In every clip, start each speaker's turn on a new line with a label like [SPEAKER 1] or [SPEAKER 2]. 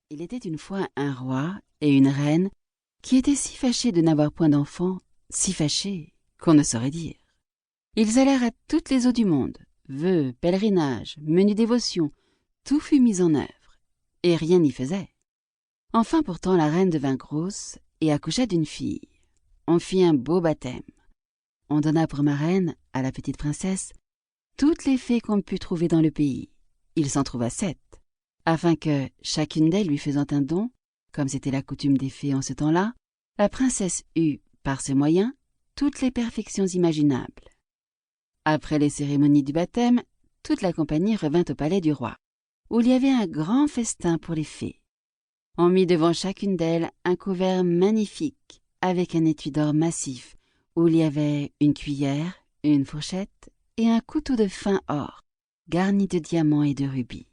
[SPEAKER 1] Il était une fois un roi et une reine qui étaient si fâchés de n'avoir point d'enfants, si fâchés qu'on ne saurait dire. Ils allèrent à toutes les eaux du monde, vœux, pèlerinages, menues dévotions, tout fut mis en œuvre, et rien n'y faisait. Enfin pourtant la reine devint grosse et accoucha d'une fille. On fit un beau baptême. On donna pour marraine à la petite princesse toutes les fées qu'on put trouver dans le pays. Il s'en trouva 7, afin que, chacune d'elles lui faisant un don, comme c'était la coutume des fées en ce temps-là, la princesse eut, par ce moyen, toutes les perfections imaginables. Après les cérémonies du baptême, toute la compagnie revint au palais du roi, où il y avait un grand festin pour les fées. On mit devant chacune d'elles un couvert magnifique, avec un étui d'or massif, où il y avait une cuillère, une fourchette et un couteau de fin or, garni de diamants et de rubis.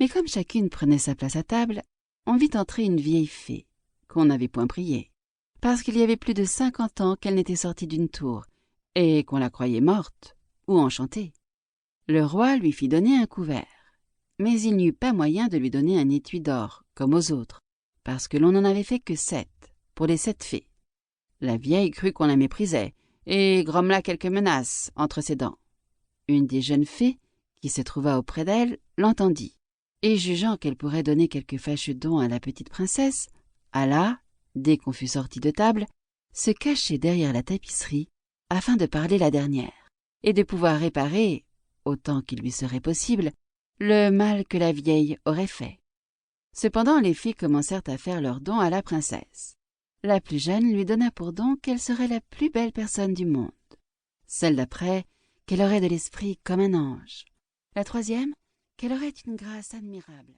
[SPEAKER 1] Mais comme chacune prenait sa place à table, on vit entrer une vieille fée, qu'on n'avait point priée, parce qu'il y avait plus de 50 ans qu'elle n'était sortie d'une tour, et qu'on la croyait morte ou enchantée. Le roi lui fit donner un couvert, mais il n'y eut pas moyen de lui donner un étui d'or, comme aux autres, parce que l'on n'en avait fait que 7, pour les 7 fées. La vieille crut qu'on la méprisait, et grommela quelques menaces entre ses dents. Une des jeunes fées, qui se trouva auprès d'elle, l'entendit, et jugeant qu'elle pourrait donner quelque fâcheux don à la petite princesse, alla, dès qu'on fut sorti de table, se cacher derrière la tapisserie, afin de parler la dernière, et de pouvoir réparer, autant qu'il lui serait possible, le mal que la vieille aurait fait. Cependant les filles commencèrent à faire leurs dons à la princesse. La plus jeune lui donna pour don qu'elle serait la plus belle personne du monde. Celle d'après, qu'elle aurait de l'esprit comme un ange. La troisième, qu'elle aurait une grâce admirable.